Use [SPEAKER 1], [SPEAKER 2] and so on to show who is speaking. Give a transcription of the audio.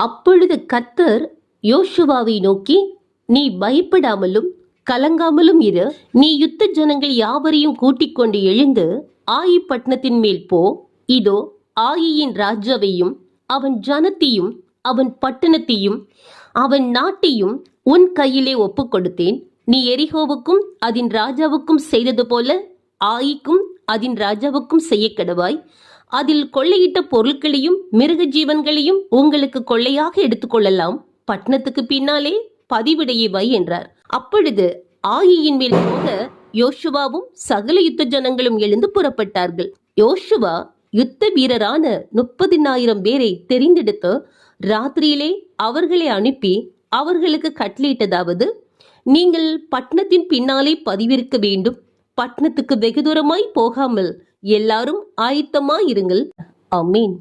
[SPEAKER 1] அப்பொழுது கர்த்தர் யோசுவாவை நோக்கி, நீ பயப்படாமலும் கலங்காமலும் இரு. நீ யுத்த ஜனங்கள் யாவரையும் கூட்டிக் கொண்டு எழுந்து ஆயி பட்டணத்தின் மேல் போ. இதோ ஆயியின் ராஜாவையும் அவன் ஜனத்தையும் அவன் பட்டணத்தையும் அவன் நாட்டையும் உன் கையிலே ஒப்புக் கொடுத்தேன். நீ எரிகோவுக்கும் அதன் ராஜாவுக்கும் செய்தது போல ஆயிக்கும் அதன் ராஜாவுக்கும் செய்ய கடவாய். அதில் கொள்ளையிட்ட பொருட்களையும் மிருக ஜீவன்களையும் உங்களுக்கு கொள்ளையாக எடுத்துக்கொள்ளலாம். பட்டணத்துக்கு பின்னாலே பதிவிடையை வை என்றார். அப்பொழுது ஆயியின் மேல் போக யோசுவாவும் சகல யுத்த ஜனங்களும் எழுந்து புறப்பட்டார்கள். யோசுவா யுத்த வீரரான 30,000 பேரை தெரிந்தெடுத்து ராத்திரியிலே அவர்களை அனுப்பி அவர்களுக்கு கட்டளையிட்டதாவது, நீங்கள் பட்டணத்தின் பின்னாலே பதிவிருக்க வேண்டும். பட்டணத்துக்கு வெகு தூரமாய் போகாமல் எல்லாரும் ஆயத்தமாயிருங்கள். ஆமீன்.